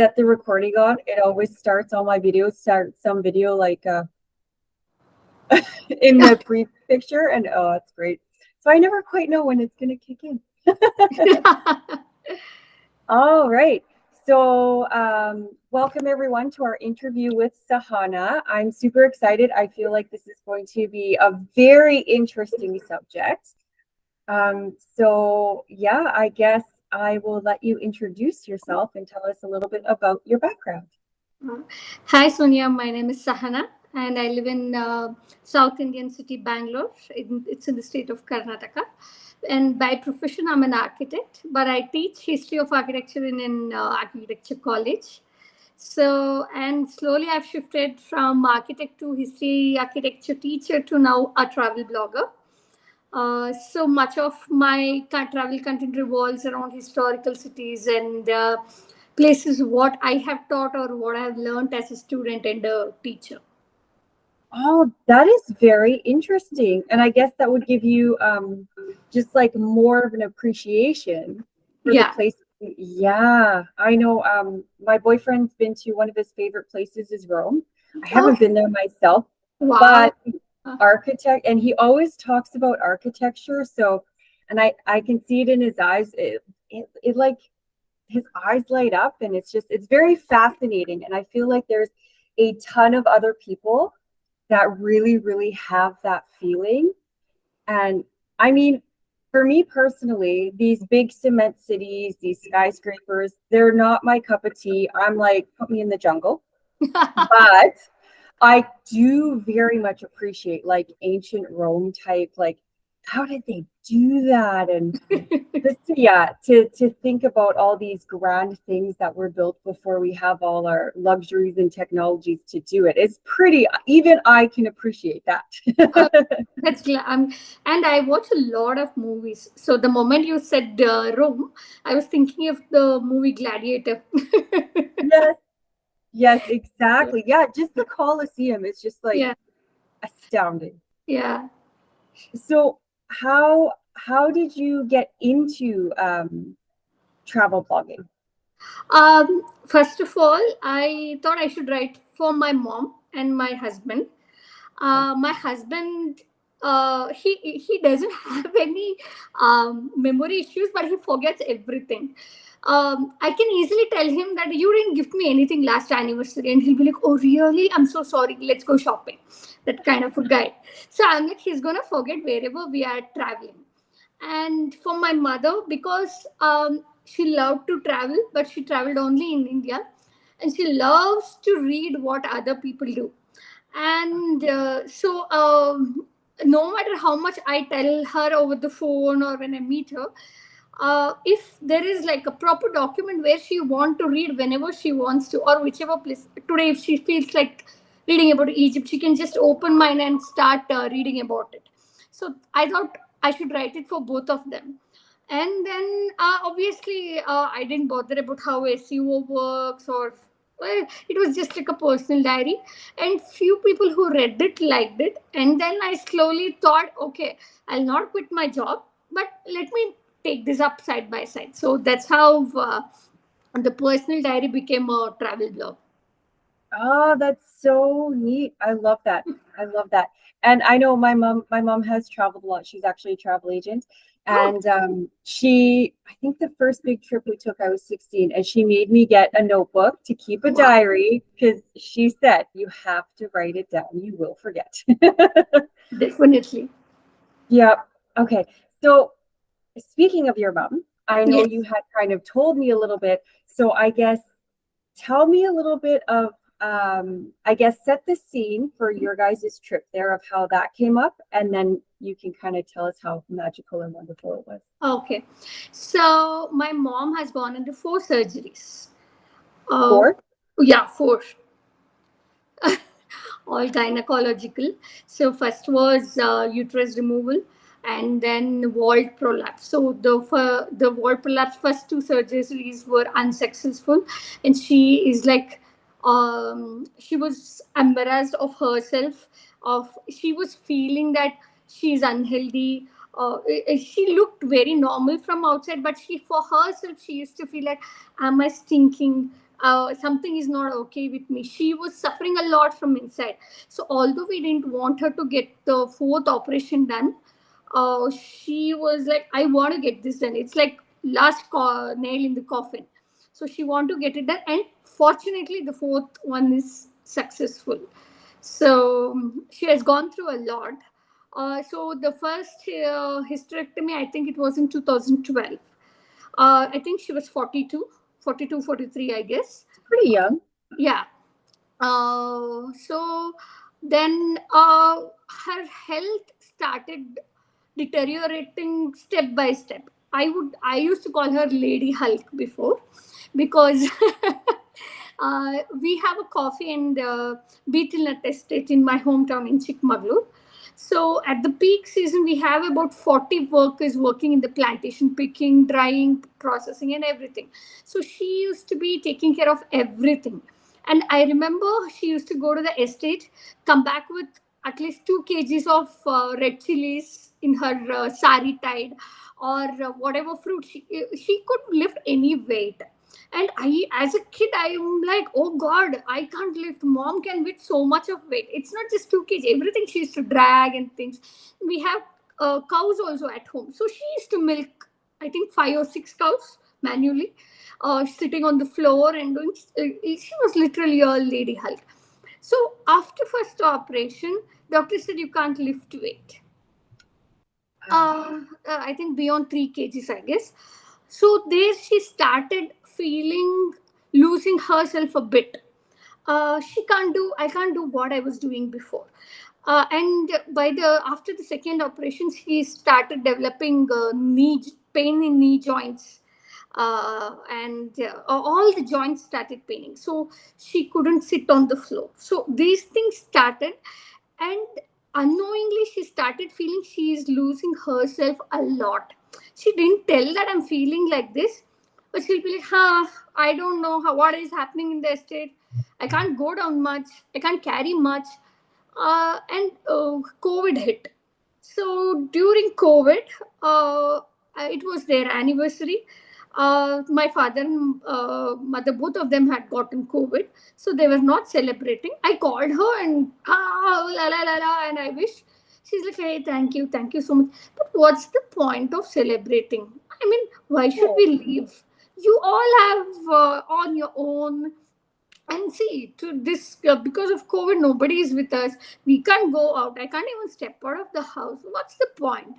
Set the recording on, it always starts all my videos, some video like in the brief picture, and oh, it's great. So I never quite know when it's going to kick in. All right. So welcome everyone to our interview with Sahana. I'm super excited. I feel like this is going to be a very interesting subject. So yeah, I guess I will let you introduce yourself and tell us a little bit about your background. Hi Sonia, my name is Sahana and I live in South Indian city, Bangalore. It's in the state of Karnataka. And by profession, I'm an architect, but I teach history of architecture in an architecture college. So, and slowly I've shifted from architect to history architecture teacher to now a travel blogger. So much of my travel content revolves around historical cities and places what I have taught or what I have learned as a student and a teacher. Oh, that is very interesting. And I guess that would give you just like more of an appreciation for the place. Yeah, I know my boyfriend's been to one of his favorite places is Rome. I haven't been there myself, but architect, and he always talks about architecture. So, and I can see it in his eyes. It like his eyes light up, and it's very fascinating. And I feel like there's a ton of other people that really, really have that feeling. And I mean, for me personally, these big cement cities, these skyscrapers, they're not my cup of tea. I'm like, put me in the jungle. But I do very much appreciate like ancient Rome type, like how did they do that? And just to think about all these grand things that were built before we have all our luxuries and technologies to do it. It's pretty, even I can appreciate that. That's and I watch a lot of movies. So the moment you said Rome, I was thinking of the movie Gladiator. Yes, exactly. Yeah, just the Colosseum is just like astounding. Yeah. So how did you get into travel blogging? First of all, I thought I should write for my mom and my husband. My husband, he doesn't have any memory issues, but he forgets everything. I can easily tell him that you didn't gift me anything last anniversary, and he'll be like, "Oh, really? I'm so sorry. Let's go shopping." That kind of a guy. So I'm like, he's gonna forget wherever we are traveling. And for my mother, because she loved to travel, but she traveled only in India, and she loves to read what other people do. And no matter how much I tell her over the phone or when I meet her, if there is like a proper document where she want to read whenever she wants to, or whichever place, today if she feels like reading about Egypt, she can just open mine and start reading about it. So I thought I should write it for both of them. And then obviously I didn't bother about how SEO works, or well, it was just like a personal diary. And few people who read it liked it. And then I slowly thought, okay, I'll not quit my job, but let me take this up side by side. So that's how the personal diary became a travel blog. Oh, that's so neat. I love that. I love that. And I know my mom has traveled a lot. She's actually a travel agent. And I think the first big trip we took, I was 16, and she made me get a notebook to keep a diary because she said, you have to write it down. You will forget. Definitely. Yeah. Okay. So speaking of your mom, I know you had kind of told me a little bit. So I guess tell me a little bit of I guess set the scene for your guys' trip there of how that came up, and then you can kind of tell us how magical and wonderful it was. Okay. So my mom has gone into 4 surgeries. 4? Yeah, 4. All gynecological. So first was uterus removal, and then wall prolapse. So the wall prolapse first 2 surgeries were unsuccessful, and she is like she was embarrassed of herself. She was feeling that she's unhealthy. She looked very normal from outside, but she for herself she used to feel like, am I stinking? something is not okay with me. She was suffering a lot from inside. So although we didn't want her to get the fourth operation done, she was like, I want to get this done. It's like last nail in the coffin. So she want to get it done, and fortunately the fourth one is successful. So she has gone through a lot. So the first hysterectomy, I think it was in 2012. I think she was 42, 42, 43, I guess. Pretty young. Yeah. So then her health started deteriorating step by step. I used to call her Lady Hulk before, because we have a coffee and beetle nut estate in my hometown in Chikmagalur. So at the peak season, we have about 40 workers working in the plantation, picking, drying, processing, and everything. So she used to be taking care of everything. And I remember she used to go to the estate, come back with at least 2 kgs of red chilies in her sari tied, or whatever fruit. She could lift any weight. And I, as a kid, I'm like, oh God, I can't lift. Mom can lift so much of weight. It's not just 2 kg. Everything she used to drag and things. We have cows also at home. So she used to milk, I think, 5 or 6 cows manually, sitting on the floor and doing. She was literally a Lady Hulk. So after first operation, doctor said you can't lift weight. I think beyond 3 kgs, I guess. So there she started feeling losing herself a bit. I can't do what I was doing before. And by the after the second operation, she started developing knee pain in knee joints, and all the joints started paining. So she couldn't sit on the floor. So these things started, and unknowingly she started feeling she is losing herself a lot. She didn't tell that I'm feeling like this, but she'll be like, I don't know what is happening in the estate. I can't go down much, I can't carry much. And COVID hit. So during COVID, it was their anniversary. My father and mother, both of them had gotten COVID, so they were not celebrating. I called her and la la la la, and I wish. She's like, hey, thank you so much. But what's the point of celebrating? I mean, why should we leave? You all have on your own. And see, to this because of COVID, nobody is with us. We can't go out. I can't even step out of the house. What's the point?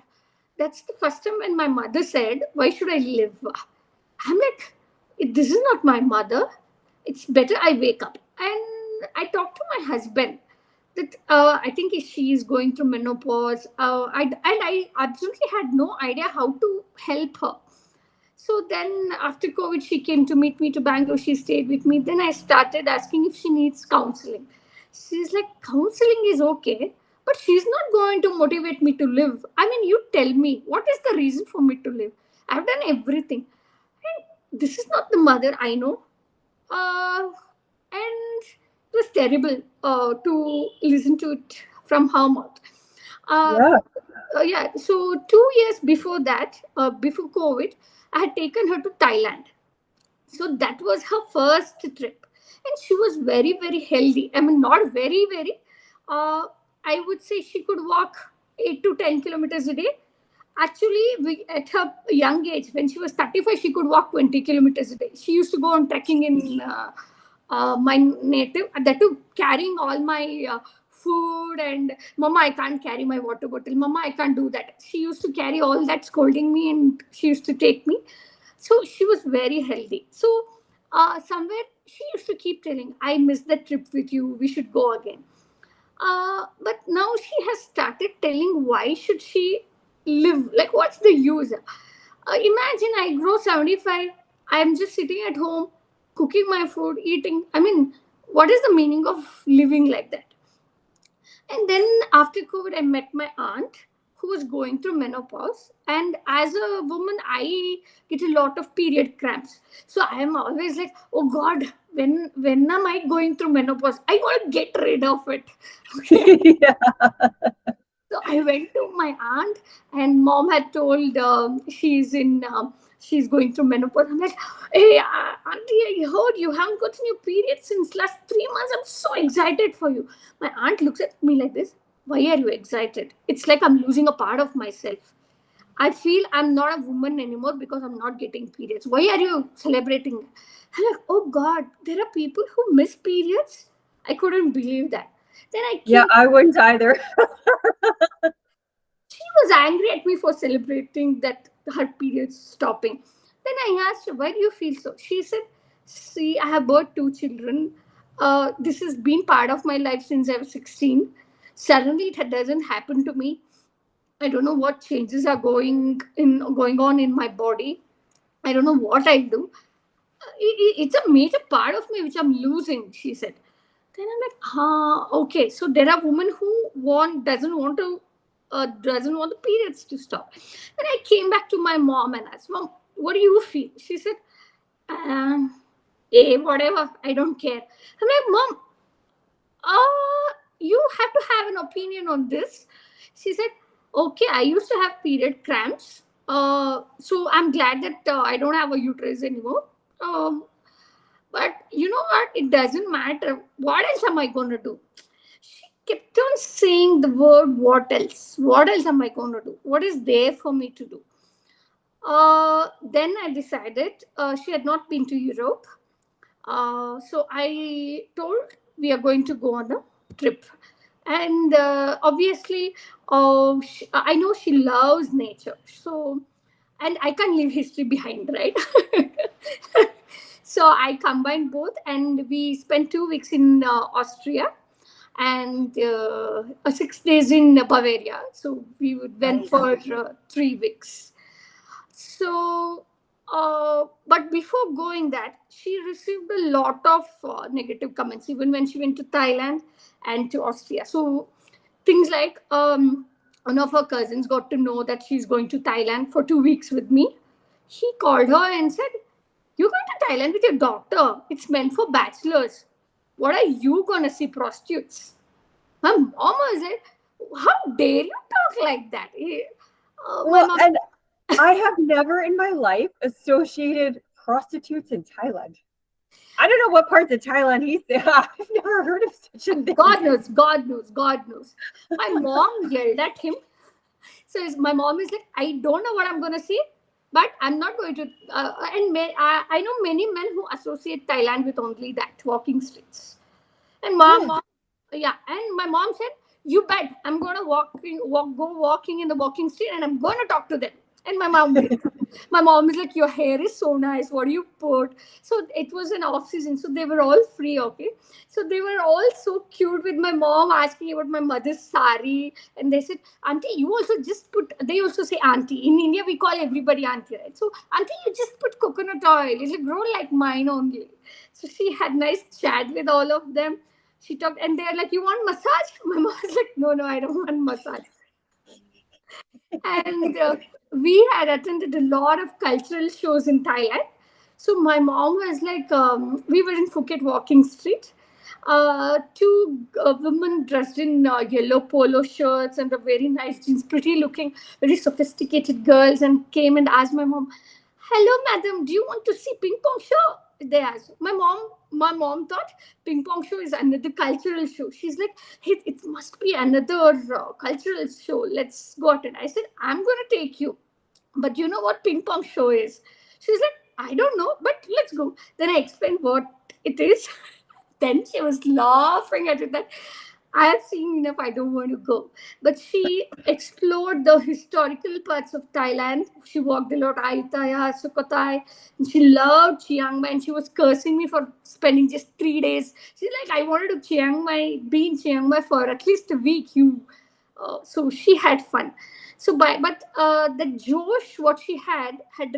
That's the first time when my mother said, why should I live? I'm like, this is not my mother. It's better I wake up. And I talked to my husband that I think she is going through menopause. And I absolutely had no idea how to help her. So then after COVID, she came to meet me to Bangalore. She stayed with me. Then I started asking if she needs counseling. She's like, counseling is okay, but she's not going to motivate me to live. I mean, you tell me, what is the reason for me to live? I've done everything. And this is not the mother I know. And it was terrible to listen to it from her mouth. Yeah. So 2 years before that, before COVID, I had taken her to Thailand. So that was her first trip. And she was very, very healthy. I mean, not very, very. I would say she could walk 8 to 10 kilometers a day. Actually, at her young age, when she was 35, she could walk 20 kilometers a day. She used to go on trekking in my native, that too, carrying all my food, and mama, I can't carry my water bottle, mama, I can't do that. She used to carry all that, scolding me, and she used to take me. So she was very healthy. So somewhere she used to keep telling, I miss that trip with you, we should go again. But now she has started telling, why should she live? Like, what's the use? Imagine I grow 75, I'm just sitting at home, cooking my food, eating. I mean, what is the meaning of living like that? And then after COVID, I met my aunt who was going through menopause. And as a woman, I get a lot of period cramps. So I am always like, oh God, when am I going through menopause? I want to get rid of it. Okay. Yeah. So I went to my aunt, and mom had told she's in she's going through menopause. I'm like, hey, auntie, I heard you haven't gotten your period since last 3 months. I'm so excited for you. My aunt looks at me like this. Why are you excited? It's like I'm losing a part of myself. I feel I'm not a woman anymore because I'm not getting periods. Why are you celebrating? I'm like, oh God, there are people who miss periods. I couldn't believe that. Then I Yeah, came. I wouldn't either. She was angry at me for celebrating that her period's stopping. Then I asked her, why do you feel so? She said, see, I have birthed 2 children. This has been part of my life since I was 16. Suddenly it doesn't happen to me. I don't know what changes are going on in my body. I don't know what I'll do. It's a major part of me which I'm losing, she said. Then I'm like, okay. So there are women who doesn't want the periods to stop. Then I came back to my mom and asked, Mom, what do you feel? She said, whatever, I don't care. I'm like, Mom, you have to have an opinion on this. She said, okay, I used to have period cramps. So I'm glad that I don't have a uterus anymore. But you know what? It doesn't matter. What else am I going to do? She kept on saying the word, what else? What else am I going to do? What is there for me to do? Then I decided she had not been to Europe. So I told we are going to go on a trip. And obviously, I know she loves nature. So, and I can't leave history behind, right? So I combined both, and we spent 2 weeks in Austria and 6 days in Bavaria. So we went Nice. for 3 weeks. So, but before going that, she received a lot of negative comments, even when she went to Thailand and to Austria. So things like one of her cousins got to know that she's going to Thailand for 2 weeks with me. He called her and said, "You're going to Thailand with your doctor. It's meant for bachelors. What are you going to see prostitutes?" My mom was like, "How dare you talk like that?" My Well, mom, and I have never in my life associated prostitutes in Thailand. I don't know what parts of Thailand he's there. I've never heard of such a thing. God knows, God knows, God knows. My mom yelled at him. So my mom is like, I don't know what I'm going to see, but I'm not going to. I know many men who associate Thailand with only that, walking streets. And Yeah. yeah. And my mom said, "You bet, I'm going to go walking in the walking street, and I'm going to talk to them." And my mom is like, "Your hair is so nice. What do you put?" So it was an off season, so they were all free. Okay, so they were all so cute with my mom asking about my mother's sari, and they said, "Auntie, you also just put." They also say auntie. In India, we call everybody auntie, right? So auntie, you just put coconut oil. It'll grow like mine only. So she had nice chat with all of them. She talked, and they're like, "You want massage?" My mom was like, "No, no, I don't want massage." And we had attended a lot of cultural shows in Thailand. So my mom was like, we were in Phuket Walking Street. Two women dressed in yellow polo shirts and the very nice jeans, pretty looking, very sophisticated girls, and came and asked my mom, "Hello, madam, do you want to see ping pong show?" They asked. My mom thought ping pong show is another cultural show. She's like, "Hey, it must be another cultural show. Let's go attend." I said, "I'm going to take you. But you know what ping pong show is?" She's like, "I don't know, but let's go." Then I explained what it is. Then she was laughing at it that I have seen enough, I don't want to go. But she explored the historical parts of Thailand. She walked a lot, Ayutthaya, Sukhothai. And she loved Chiang Mai, and she was cursing me for spending just 3 days. She's like, "I wanted to be in Chiang Mai for at least a week. So she had fun. But the Josh, what she had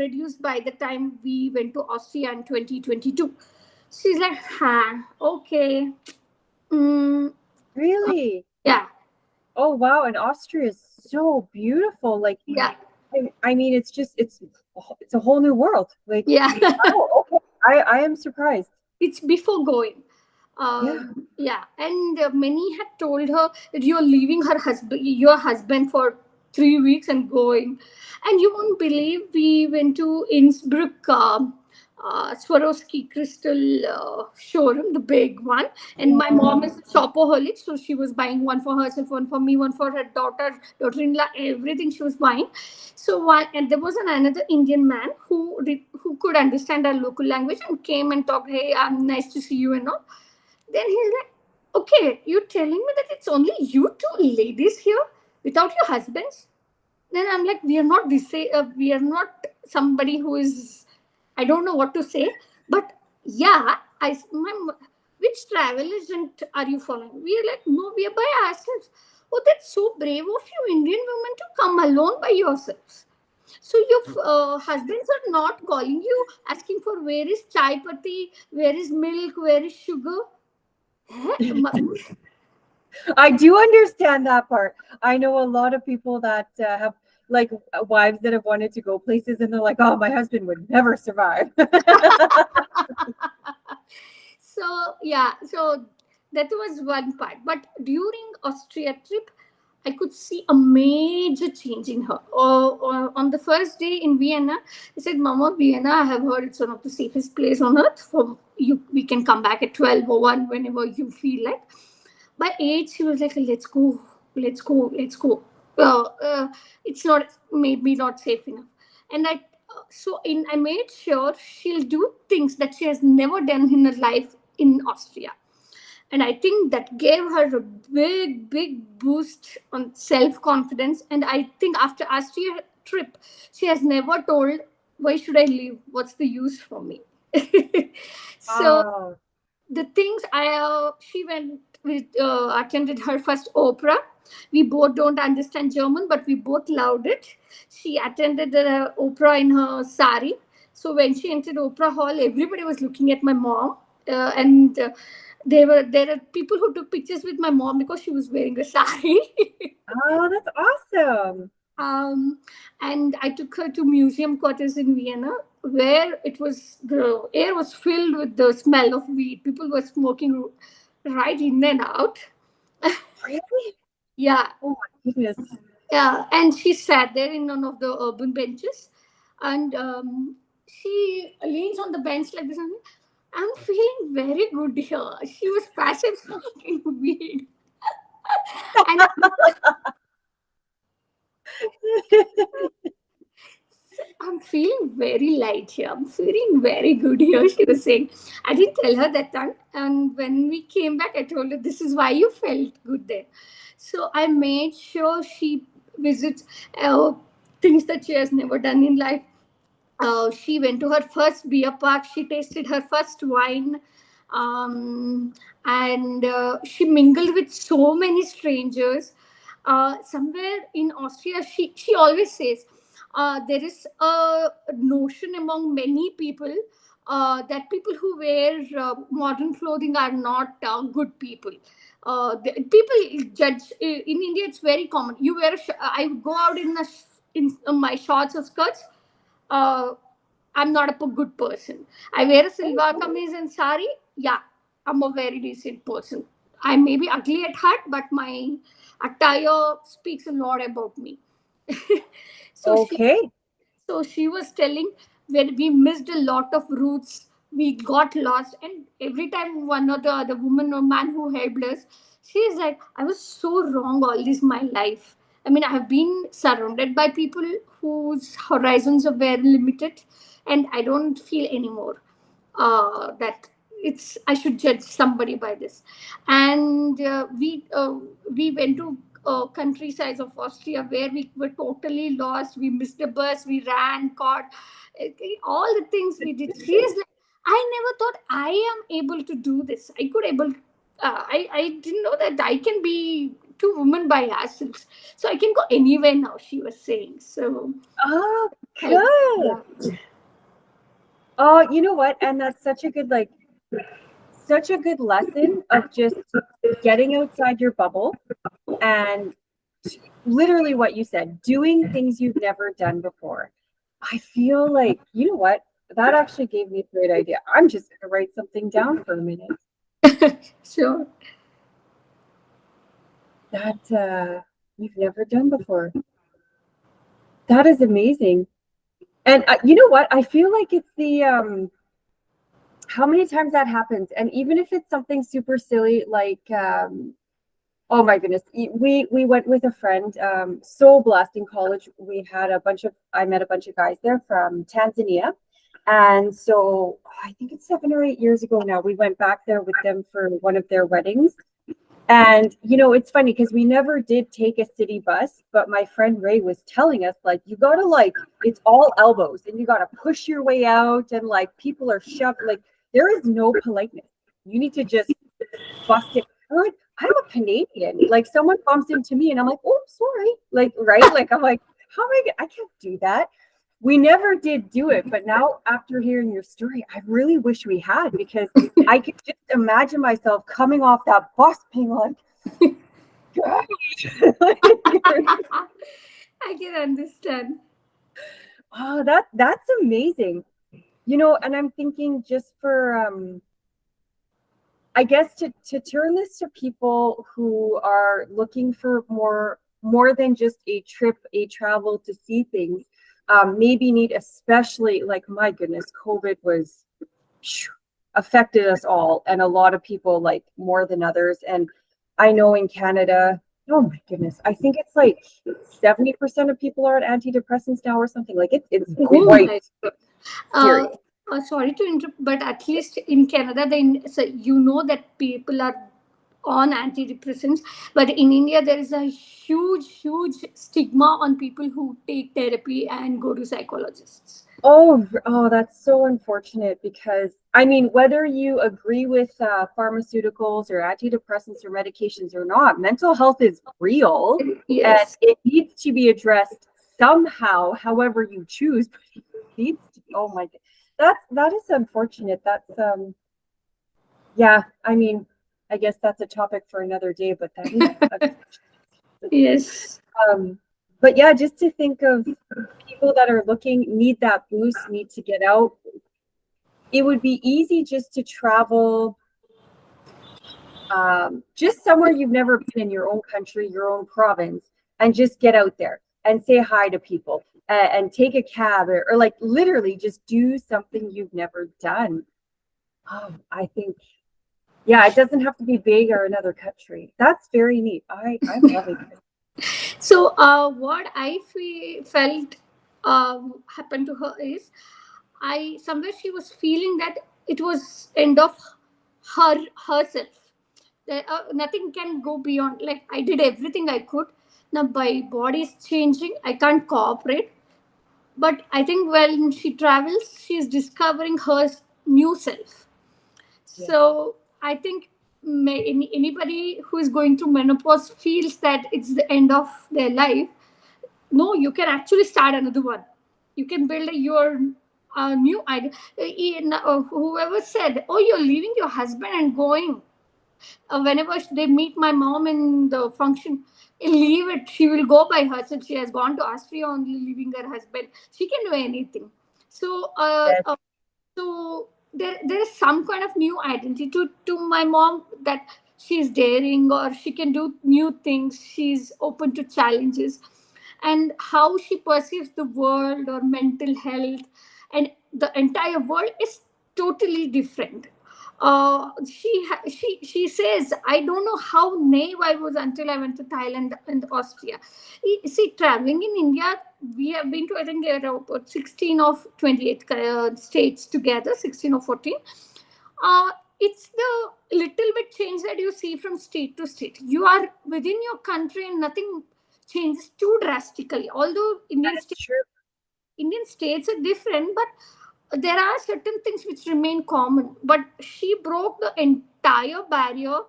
reduced by the time we went to Austria in 2022. She's like, okay. Mm, Really? yeah, Oh wow, and Austria is so beautiful. Like yeah, I mean it's a whole new world. Like yeah. oh okay. I am surprised. It's before going. Yeah. Yeah, and many had told her that you're leaving your husband for 3 weeks and going. And you won't believe, we went to Innsbruck, Swarovski crystal showroom, the big one. And my mom is a shopaholic, so she was buying one for herself, one for me, one for her daughter-in-law, everything she was buying. So and there was another Indian man who could understand our local language and came and talked. Hey, I'm nice to see you and all. Then he's like, okay, you're telling me that it's only you two ladies here without your husbands? Then I'm like, we are not somebody who is, I don't know what to say, but yeah, which travel agent are you following? We are like, no, we are by ourselves. Oh, that's so brave of you Indian women to come alone by yourselves. So your husbands are not calling you, asking for where is chai patti, where is milk, where is sugar. I do understand that part. I know a lot of people that have like wives that have wanted to go places and they're like, oh, my husband would never survive. So yeah, so that was one part. But during Austria trip, I could see a major change in her. On the first day in Vienna, I said, Mama, Vienna, I have heard it's one of the safest place on earth. For you, we can come back at 12 or 1 whenever you feel like. By 8, she was like, let's go, let's go, let's go. It's not, maybe not safe enough. And I made sure she'll do things that she has never done in her life in Austria. And I think that gave her a big boost on self-confidence. And I think after Austria trip, she has never told, why should I leave? What's the use for me? So Oh, the things she went with, attended her first opera. We both don't understand German, but we both loved it. She attended the opera in her sari. So when she entered opera hall, everybody was looking at my mom, and there are people who took pictures with my mom because she was wearing a sari. oh, that's awesome. And I took her to museum quarters in Vienna, where the air was filled with the smell of weed. People were smoking right in and out. Really? Yeah, Oh my goodness. yeah. And she sat there in one of the urban benches, and she leans on the bench like this. And I'm feeling very good here. She was passive smoking weed, and I'm feeling very light here. I'm feeling very good here, she was saying. I didn't tell her that time. And when we came back, I told her, this is why you felt good there. So I made sure she visits things that she has never done in life. She went to her first beer park. She tasted her first wine. Um, and she mingled with so many strangers. Somewhere in Austria, she always says, there is a notion among many people that people who wear modern clothing are not good people. People judge in India. It's very common. You wear I go out in my shorts or skirts. Uh, I'm not a good person. I wear a silver kameez and sari. Yeah, I'm a very decent person. I may be ugly at heart, but my attire speaks a lot about me. so she Okay. so she was telling where we missed a lot of routes, we got lost, and every time one or the other woman or man who helped us, she's like, I was so wrong all this my life. I mean, I have been surrounded by people whose horizons are very limited, and I don't feel anymore that it's I should judge somebody by this. And we went to countrysides of Austria where we were totally lost. We missed the bus. We ran, caught, all the things we did. Seriously, I never thought I am able to do this. I could able. I didn't know that I can be two women by ourselves. So I can go anywhere now. She was saying so. Oh, I, good. yeah. Oh, you know what? And that's such a good lesson of just getting outside your bubble and literally what you said, doing things you've never done before. I feel like, you know what? That actually gave me a great idea. I'm just going to write something down for a minute Sure. that you've never done before. That is amazing. And you know what? I feel like it's the how many times that happens, and even if it's something super silly like oh my goodness, we went with a friend. So blessed in college. I met a bunch of guys there from Tanzania, and so I think it's 7 or 8 years ago now. We went back there with them for one of their weddings. And it's funny because we never did take a city bus, but my friend Ray was telling us like you gotta it's all elbows and you gotta push your way out and like people are shoved like there is no politeness. You need to just bust it. I'm a Canadian. Like someone bumps into me and I'm like, oh, sorry. Like, right? Like I'm like, how am I can't do that. We never did do it, but now after hearing your story, I really wish we had because I could just imagine myself coming off that bus being like, I can understand. oh, that's amazing. And I'm thinking just for I guess to turn this to people who are looking for more than just a trip, a travel to see things, maybe need especially like my goodness, COVID was affected us all and a lot of people like more than others. And I know in Canada, oh my goodness, I think it's like 70% of people are on antidepressants now or something. Like it's quite serious. Sorry to interrupt, but at least in Canada, so you know that people are on antidepressants, but in India, there is a huge stigma on people who take therapy and go to psychologists. Oh, that's so unfortunate because I mean, whether you agree with pharmaceuticals or antidepressants or medications or not, mental health is real and Yes. it needs to be addressed somehow, however you choose. But it needs to be, oh my God, that is unfortunate. That's yeah, I mean, I guess that's a topic for another day, but that is Yes. but yeah, just to think of people that are need that boost, need to get out. It would be easy just to travel just somewhere you've never been in your own country, your own province, and just get out there and say hi to people and take a cab or like literally just do something you've never done. Oh, I think, yeah, it doesn't have to be big or another country. That's very neat. I'm loving it. So, what I felt happened to her is, I somewhere she was feeling that it was end of herself. That nothing can go beyond. Like I did everything I could. Now my body is changing. I can't cooperate. But I think when she travels, she's discovering her new self. Yeah. So I think anybody who is going through menopause feels that it's the end of their life. No, you can actually start another one. You can build your new idea. Whoever said, oh, you're leaving your husband and going, whenever they meet my mom in the function, leave it, she will go by herself. She has gone to Austria only, leaving her husband. She can do anything. So Yes. so there is some kind of new identity to my mom, that she's daring or she can do new things, she's open to challenges, and how she perceives the world or mental health and the entire world is totally different. She says, I don't know how naive I was until I went to Thailand and Austria. See, traveling in India, we have been to, I think there are about 16 of 28 states together, 16 or 14. It's the little bit change that you see from state to state. You are within your country and nothing changes too drastically. Although That's true. Indian states are different, but there are certain things which remain common. But she broke the entire barrier,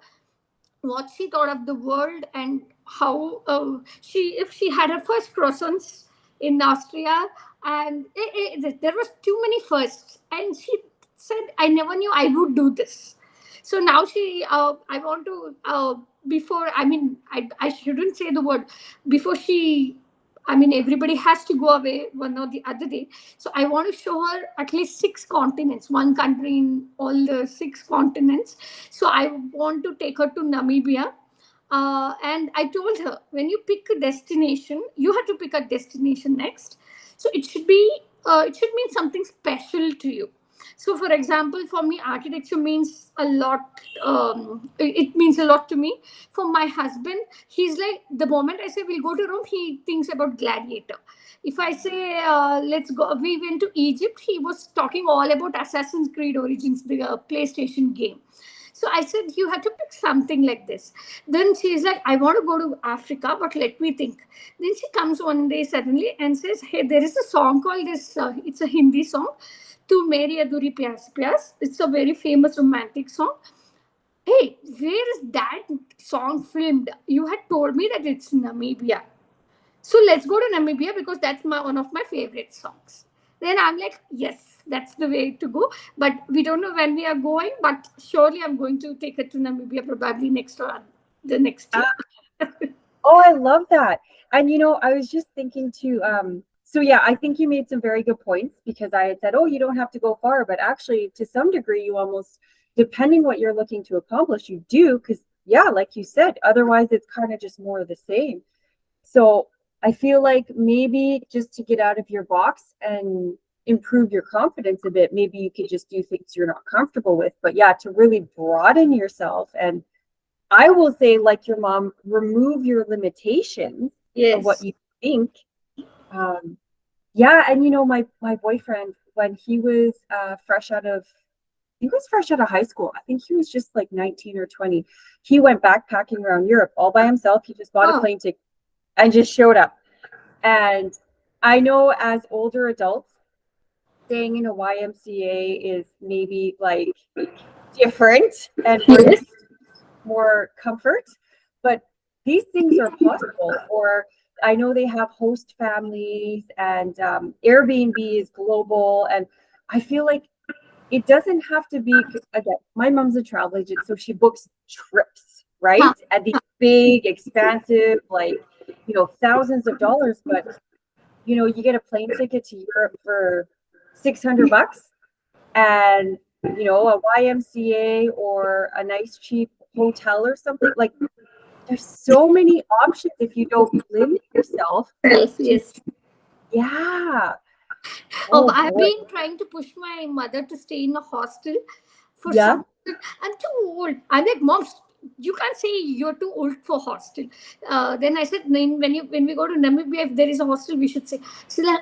what she thought of the world, and how if she had her first croissants in Austria, and there was too many firsts, and she said, I never knew I would do this. So now I want to, before, I mean, I shouldn't say the word, before she, I mean, everybody has to go away one or the other day. So I want to show her at least 6 continents, one country in all the 6 continents. So I want to take her to Namibia. And I told her, when you pick a destination, you have to pick a destination next. So it should mean something special to you. So, for example, for me, architecture means a lot. It means a lot to me. For my husband, he's like, the moment I say we'll go to Rome, he thinks about Gladiator. If I say let's go, we went to Egypt, he was talking all about Assassin's Creed Origins, the PlayStation game. So I said, you have to pick something like this. Then she's like, I want to go to Africa, but let me think. Then she comes one day suddenly and says, hey, there is a song called this, it's a Hindi song, Tu Meri Adhuri Pyas Pyas. It's a very famous romantic song. Hey, where is that song filmed? You had told me that it's Namibia. So let's go to Namibia because that's one of my favorite songs. Then I'm like, yes, that's the way to go. But we don't know when we are going, but surely I'm going to take it to Namibia probably next or the next year. Oh, I love that. And I was just thinking too, so yeah, I think you made some very good points because I had said, oh, you don't have to go far, but actually to some degree you almost, depending what you're looking to accomplish, you do, because yeah, like you said, otherwise it's kind of just more of the same. So I feel like maybe just to get out of your box and improve your confidence a bit, maybe you could just do things you're not comfortable with. But yeah, to really broaden yourself, and I will say, like your mom, remove your limitations of what Yes. you think. Yeah, and my boyfriend, when he was fresh out of, he was fresh out of high school. I think he was just like 19 or 20. He went backpacking around Europe all by himself. He just bought a Oh, plane ticket and just showed up. And I know as older adults, staying in a YMCA is maybe like different and yes. brings more comfort, but these things are possible. Or I know they have host families, and Airbnb is global. And I feel like it doesn't have to be, again, my mom's a travel agent, so she books trips, Huh. right? At these big, expansive, like, thousands of dollars. But, you get a plane ticket to Europe for $600 and, a YMCA or a nice cheap hotel or something. Like, there's so many options if you don't limit yourself to, Yes. yeah. Oh, Oh I've boy. been trying to push my mother to stay in a hostel for Yeah. some. I'm too old. I'm like, mom, you can't say you're too old for hostel. Then I said, when we go to Namibia, if there is a hostel, we should say. She's like,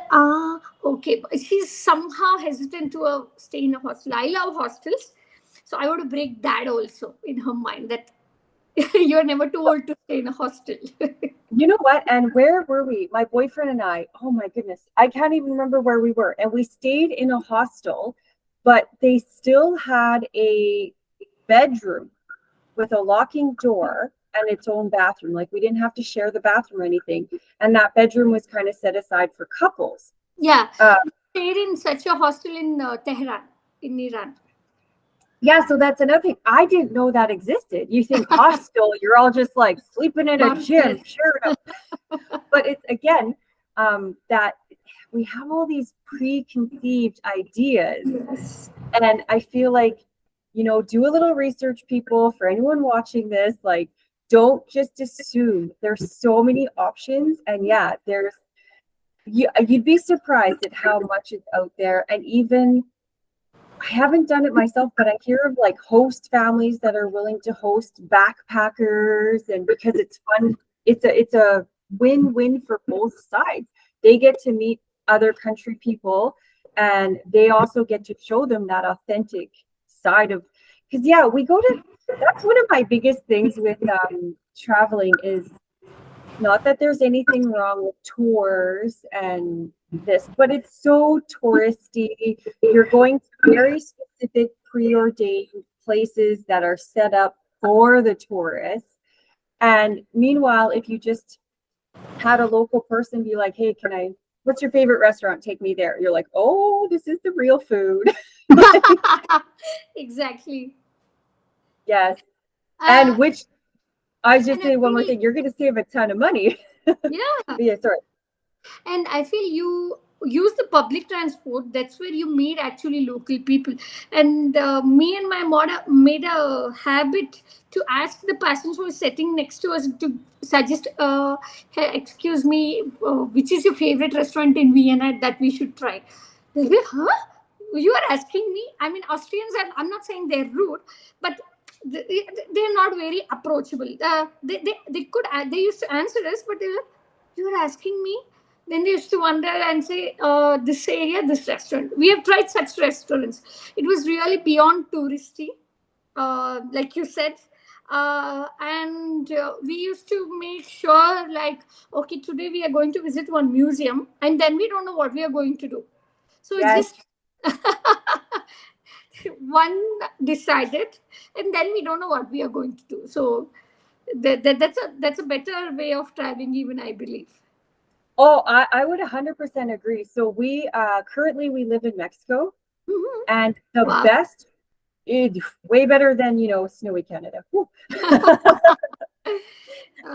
okay. But she's somehow hesitant to stay in a hostel. I love hostels, so I want to break that also in her mind that you're never too old to stay in a hostel. You know what? And where were we? My boyfriend and I, oh my goodness, I can't even remember where we were. And we stayed in a hostel, but they still had a bedroom with a locking door and its own bathroom. Like we didn't have to share the bathroom or anything. And that bedroom was kind of set aside for couples. Yeah, Uh, stayed in such a hostel in Tehran, in Iran. yeah, so that's another thing. I didn't know that existed. You think hostel, you're all just like sleeping in a Not gym. there. Sure. But it's again, that we have all these preconceived ideas. Yes. And I feel like, do a little research, people, for anyone watching this. Like, don't just assume. There's so many options. And yeah, you'd be surprised at how much is out there. And even, I haven't done it myself, but I hear of like host families that are willing to host backpackers, and because it's fun, it's a win-win for both sides. They get to meet other country people, and they also get to show them that authentic side of, because yeah, that's one of my biggest things with traveling is not that there's anything wrong with tours and this, but it's so touristy. You're going to very specific preordained places that are set up for the tourists. And meanwhile, if you just had a local person be like, hey, what's your favorite restaurant? Take me there. You're like, oh, this is the real food. Exactly. Yes. Uh, And which I was just and I saying one more feel, thing, you're going to save a ton of money. yeah, Yeah, sorry. and I feel you. use the public transport. That's where you meet actually local people. And me and my mother made a habit to ask the passengers who was sitting next to us to suggest, hey, excuse me, which is your favorite restaurant in Vienna that we should try. They'll be, huh? You are asking me? I mean, Austrians are, I'm not saying they're rude, but they're not very approachable. They could, they used to answer us, but they were, you are asking me? Then they used to wonder and say, this area, this restaurant. We have tried such restaurants. It was really beyond touristy, like you said. And we used to make sure, like, okay, today we are going to visit one museum, and then we don't know what we are going to do. So it's Yes. just one decided, and then we don't know what we are going to do. So that's a better way of traveling, even I believe. Oh, I would 100% agree. So we currently we live in Mexico, and the Wow. best, way better than snowy Canada.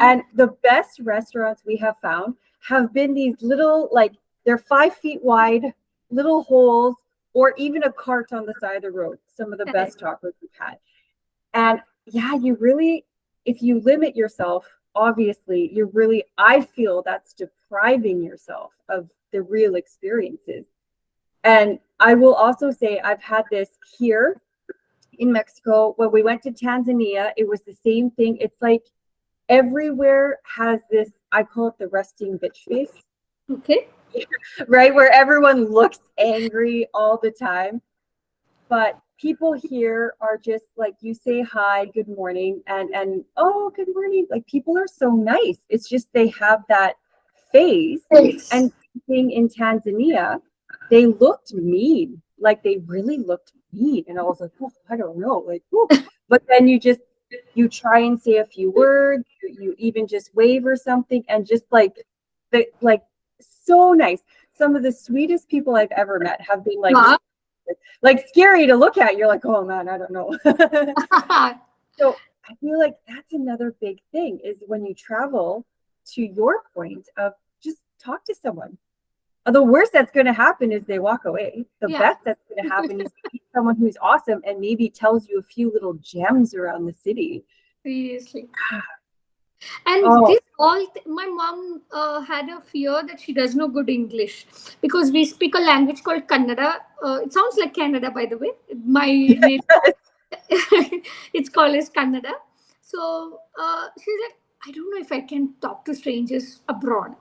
And the best restaurants we have found have been these little, like, they're 5 feet wide, little holes, or even a cart on the side of the road. Some of the best tacos we've had. And yeah, you really, if you limit yourself, obviously, I feel that's depriving yourself of the real experiences. And I will also say I've had this here in Mexico. When we went to Tanzania, it was the same thing. It's like everywhere has this, I call it the resting bitch face. Okay. Right? Where everyone looks angry all the time. But people here are just like, you say hi, good morning, and oh, good morning. Like, people are so nice. It's just they have that face. Yes. And being in Tanzania, they looked mean. Like, they really looked mean. And I was like, oh, I don't know. Like, oh. But then you try and say a few words, you even just wave or something, and just like so nice. Some of the sweetest people I've ever met have been like scary to look at. You're like, oh man, I don't know. So I feel like that's another big thing is when you travel, to your point of just talk to someone. The worst that's going to happen is they walk away. The best that's going to happen is someone who's awesome and maybe tells you a few little gems around the city. Seriously. And this all, my mom had a fear that she does know good English because we speak a language called Kannada. It sounds like Canada, by the way. My native, it's called as Kannada. So she's like, I don't know if I can talk to strangers abroad.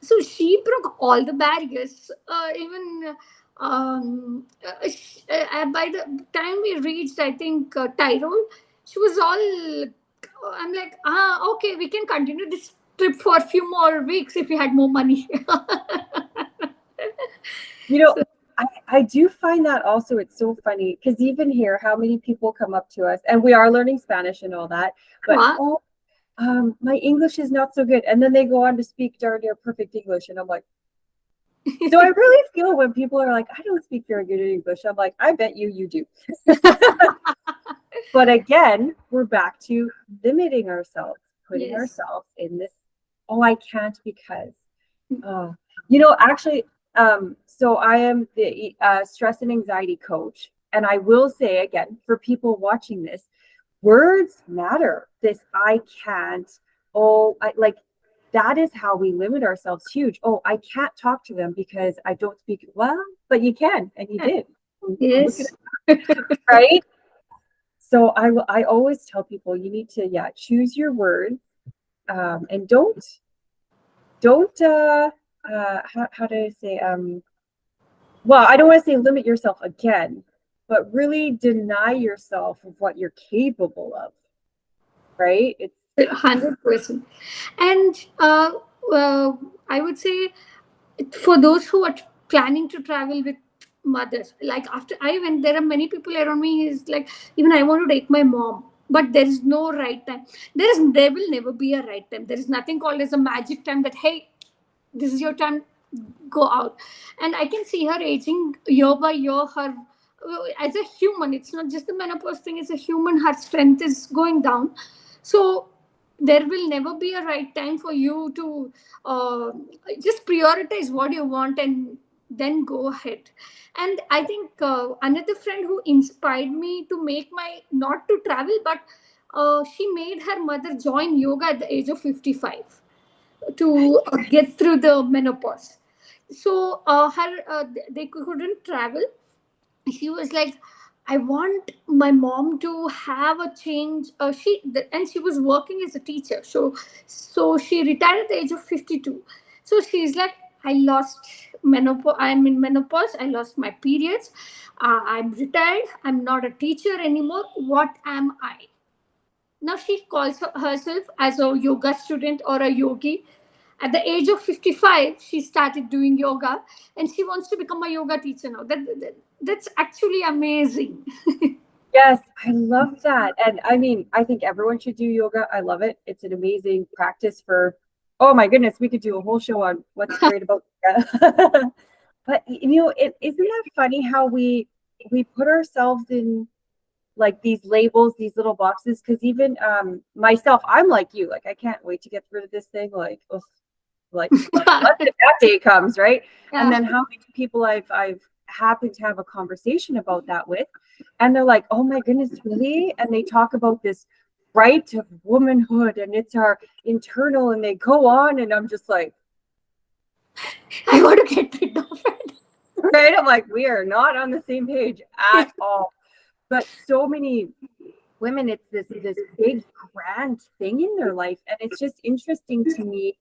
So she broke all the barriers. Even by the time we reached, I think, Tyrol, she was all, I'm like, okay, we can continue this trip for a few more weeks if we had more money. I do find that also, it's so funny because even here, how many people come up to us, and we are learning Spanish and all that, but my English is not so good. And then they go on to speak darn near perfect English. And I'm like, so I really feel when people are like, I don't speak very good English. I'm like, I bet you do. But again, we're back to limiting ourselves, putting ourselves in this, oh, I can't because, actually, so I am the stress and anxiety coach. And I will say again, for people watching this, words matter. This I can't. Oh, that is how we limit ourselves. Huge. Oh, I can't talk to them because I don't speak. Well, but you can, and you did. Yes. Right. So I always tell people you need to choose your words, and don't how do I say well, I don't want to say limit yourself again, but really deny yourself of what you're capable of. Right? It's 100%. And I would say for those who are planning to travel with mothers, like after I went, there are many people around me. Is like, even I want to take my mom, but there is no right time. There will never be a right time. There is nothing called as a magic time that, hey, this is your time, go out. And I can see her aging year by year. Her, as a human, it's not just the menopause thing. As a human, her strength is going down. So there will never be a right time for you to just prioritize what you want and then go ahead. And I think another friend who inspired me to make my, not to travel, but she made her mother join yoga at the age of 55 to get through the menopause. So they couldn't travel. She was like, I want my mom to have a change. And she was working as a teacher, so she retired at the age of 52. So she's like, I lost menopause. I'm in menopause. I lost my periods. I'm retired. I'm not a teacher anymore. What am I? Now she calls herself as a yoga student or a yogi. At the age of 55, she started doing yoga, and she wants to become a yoga teacher now. That's actually amazing. Yes, I love that. And I mean, I think everyone should do yoga. I love it. It's an amazing practice for, oh my goodness, we could do a whole show on what's great about yoga. But isn't that funny how we put ourselves in like these labels, these little boxes? Because even myself, I'm like you, like I can't wait to get rid of this thing. Like, ugh, like let that day comes, right? Yeah. And then how many people I've happened to have a conversation about that with, and they're like, oh my goodness, really? And they talk about this right of womanhood and it's our internal, and they go on, and I'm just like, I want to get rid of it. right? I'm like, we are not on the same page at all. But so many women, it's this big grand thing in their life, and it's just interesting to me.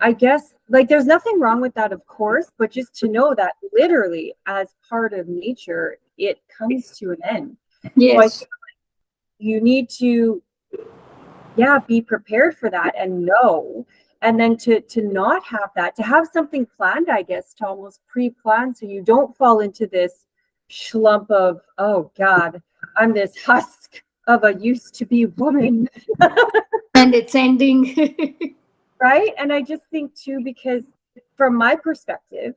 I guess like there's nothing wrong with that, of course, but just to know that literally as part of nature, it comes to an end. Yes. So I think you need to, yeah, be prepared for that and know. And then to not have that, to have something planned, I guess, to almost pre-plan so you don't fall into this slump of, oh God, I'm this husk of a used to be woman. And it's ending. Right. And I just think too, because from my perspective,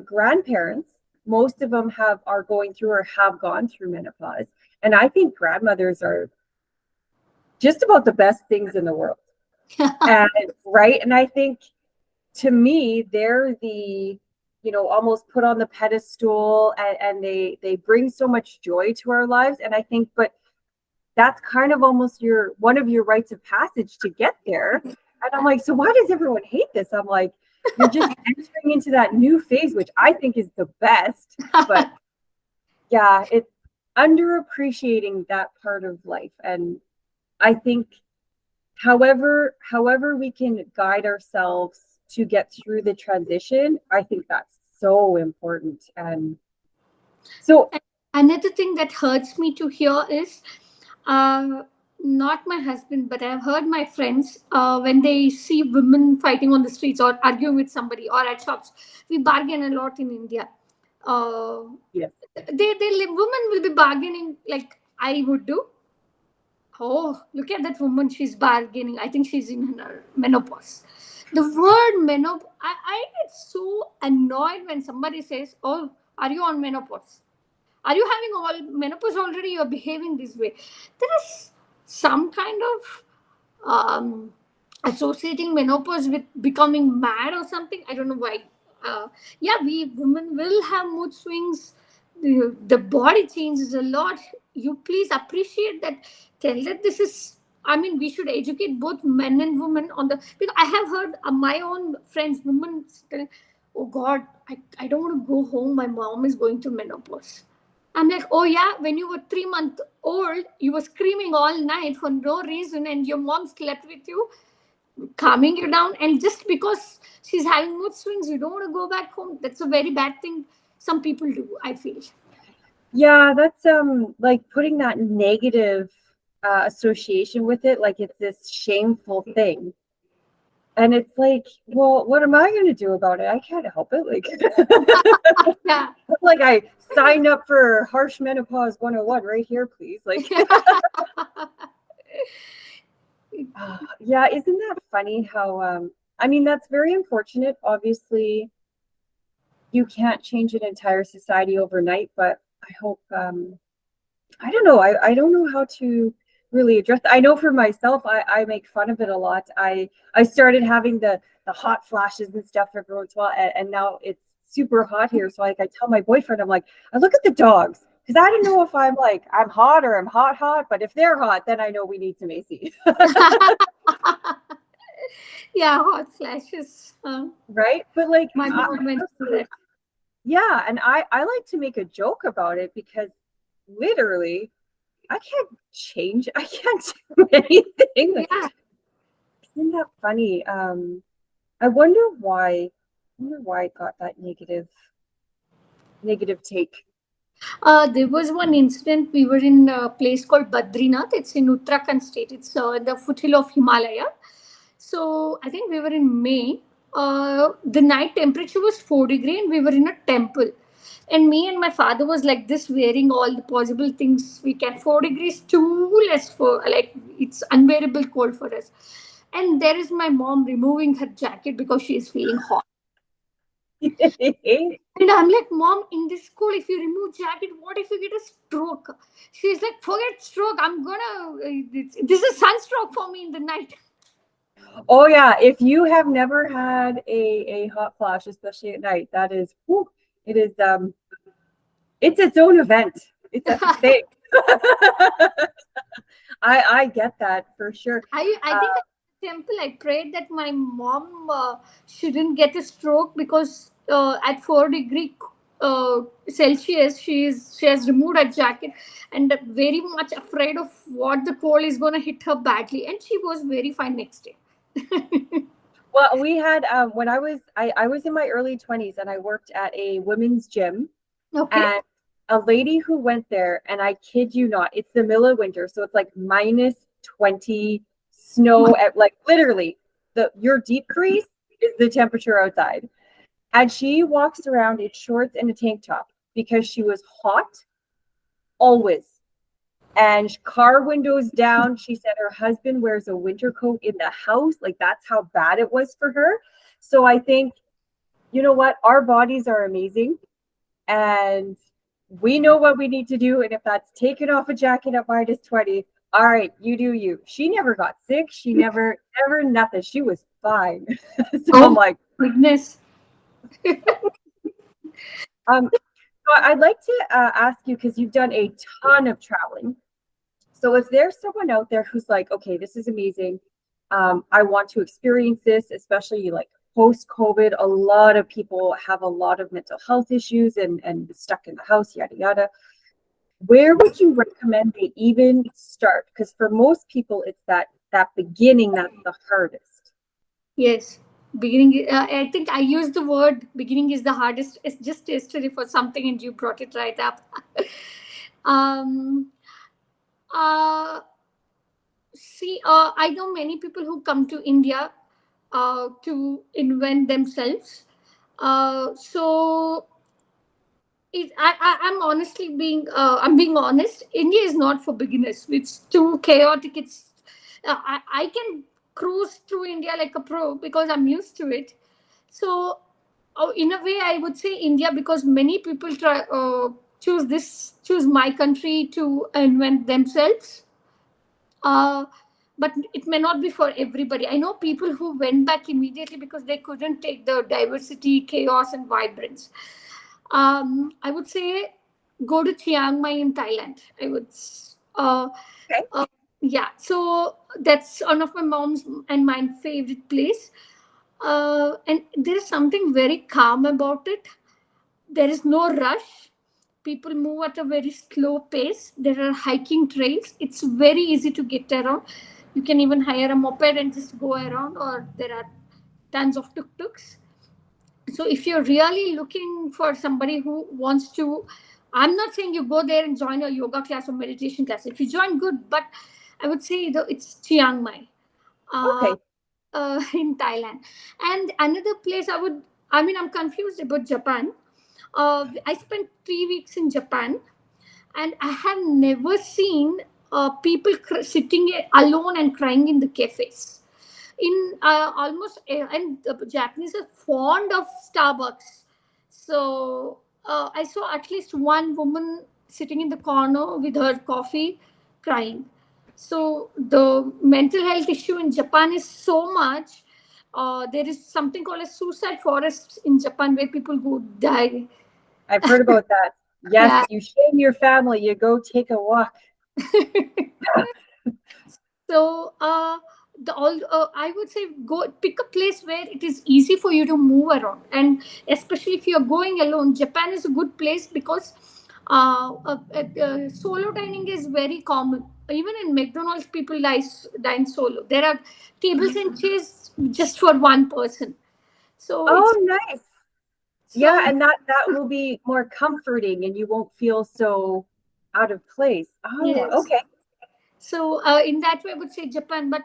grandparents, most of them are going through or have gone through menopause. And I think grandmothers are just about the best things in the world. And right. And I think to me, they're the, almost put on the pedestal, and they bring so much joy to our lives. And I think, but that's kind of almost one of your rites of passage to get there. And I'm like, so why does everyone hate this? I'm like, you're just entering into that new phase, which I think is the best. But yeah, it's underappreciating that part of life. And I think however we can guide ourselves to get through the transition, I think that's so important. And so another thing that hurts me to hear is not my husband, but I've heard my friends when they see women fighting on the streets or arguing with somebody or at shops. We bargain a lot in India. yeah. Women will be bargaining like I would do. Oh, look at that woman. She's bargaining. I think she's in her menopause. The word menopause, I get so annoyed when somebody says, oh, are you on menopause? Are you having all menopause already? You're behaving this way. There is some kind of associating menopause with becoming mad or something. I don't know why. Yeah, we women will have mood swings. The body changes a lot. You please appreciate that. Tell that this is. I mean, we should educate both men and women on the. Because I have heard my own friends, women, telling, "Oh God, I don't want to go home. My mom is going through menopause." I'm like, oh yeah, when you were 3 months old, you were screaming all night for no reason, and your mom slept with you, calming you down. And just because she's having mood swings, you don't want to go back home. That's a very bad thing. Some people do, I feel. Yeah, that's like putting that negative association with it, like it's this shameful thing. And it's like, well, what am I going to do about it? I can't help it. Like, Yeah. like I signed up for Harsh Menopause 101 right here, please. Like, yeah, isn't that funny how, I mean, that's very unfortunate. Obviously, you can't change an entire society overnight, but I hope, I don't know. I don't know how to really address it. I know for myself, I make fun of it a lot. I started having the hot flashes and stuff every once in a while, and now it's super hot here. So like I tell my boyfriend, I'm like, I look at the dogs because I don't know if I'm like I'm hot or I'm hot, but if they're hot, then I know we need some AC. Yeah, hot flashes. Right? But like My mom went through that. yeah, and I like to make a joke about it because literally I can't change. I can't do anything. Like, Yeah. isn't that funny? I wonder why. It got that negative take. There was one incident. We were in a place called Badrinath. It's in Uttarakhand state. It's the foothill of Himalaya. So I think we were in May. The night temperature was 4 degrees, and we were in a temple. And me and my father was like this, wearing all the possible things we can. 4 degrees too less for like it's unbearable cold for us. And there is my mom removing her jacket because she is feeling hot. And I'm like, Mom, in this school, if you remove jacket, what if you get a stroke? She's like, forget stroke. This is sunstroke for me in the night. Oh yeah, if you have never had a hot flash, especially at night, that is, whew, it is it's its own event. It's a thing. I get that for sure. I think at the temple, I prayed that my mom shouldn't get a stroke because at 4 degree Celsius, she has removed her jacket and very much afraid of what the cold is going to hit her badly. And she was very fine next day. Well, we had when I was in my early 20s and I worked at a women's gym. Okay. And a lady who went there, and I kid you not, it's the middle of winter, so it's like -20 snow at like literally your deep freeze is the temperature outside. And she walks around in shorts and a tank top because she was hot always. And car windows down. She said her husband wears a winter coat in the house. Like that's how bad it was for her. So I think, you know what? Our bodies are amazing. And we know what we need to do. And if that's taking off a jacket at -20, all right, you do you. She never got sick. She never nothing. She was fine. So I'm like, goodness. So I'd like to ask you, because you've done a ton of traveling. So if there's someone out there who's like, okay, this is amazing. I want to experience this, especially like post-COVID. A lot of people have a lot of mental health issues and stuck in the house, yada, yada. Where would you recommend they even start? Because for most people, it's that beginning that's the hardest. Yes. Beginning, I think I used the word beginning is the hardest. It's just yesterday for something, and you brought it right up. um, uh, I know many people who come to India to invent themselves. So I'm honestly I'm being honest. India is not for beginners. It's too chaotic. I can cruise through India like a pro because I'm used to it. So in a way, I would say India because many people choose my country to invent themselves. Uh, but it may not be for everybody. I know people who went back immediately because they couldn't take the diversity, chaos, and vibrance. I would say go to Chiang Mai in Thailand. I would. Okay. Yeah, so that's one of my mom's and my favorite place. And there is something very calm about it. There is no rush. People move at a very slow pace. There are hiking trails. It's very easy to get around. You can even hire a moped and just go around, or there are tons of tuk-tuks. So if you're really looking for somebody who wants to, I'm not saying you go there and join a yoga class or meditation class. If you join, good. But I would say it's Chiang Mai. Okay. In Thailand. And another place I'm confused about Japan. I spent 3 weeks in Japan, and I have never seen people sitting alone and crying in the cafes. In and the Japanese are fond of Starbucks. So I saw at least one woman sitting in the corner with her coffee, crying. So the mental health issue in Japan is so much. There is something called a suicide forest in Japan where people go die. I've heard about that. Yes, Yeah. you shame your family, you go take a walk. So the all I would say go pick a place where it is easy for you to move around, and especially if you're going alone, Japan is a good place because solo dining is very common. Even in McDonald's, people dine solo. There are tables and chairs just for one person. So it's Oh, nice. Yeah, so and that will be more comforting and you won't feel so out of place. Oh, yes. okay. So in that way, I would say Japan. But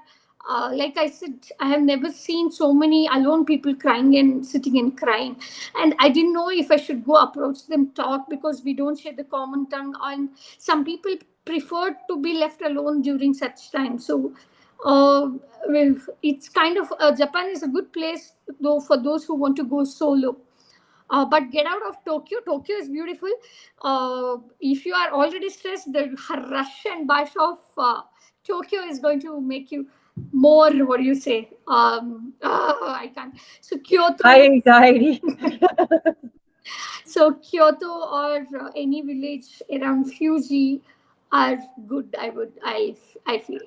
like I said, I have never seen so many alone people crying and sitting and crying. And I didn't know if I should go approach them, talk, because we don't share the common tongue. And some people prefer to be left alone during such time. So uh, it's kind of Japan is a good place though for those who want to go solo. But get out of Tokyo. Tokyo is beautiful. If you are already stressed, the rush and bash of Tokyo is going to make you more, what do you say? I can't. So High Kyoto, anxiety. Or any village around Fuji are good. I feel.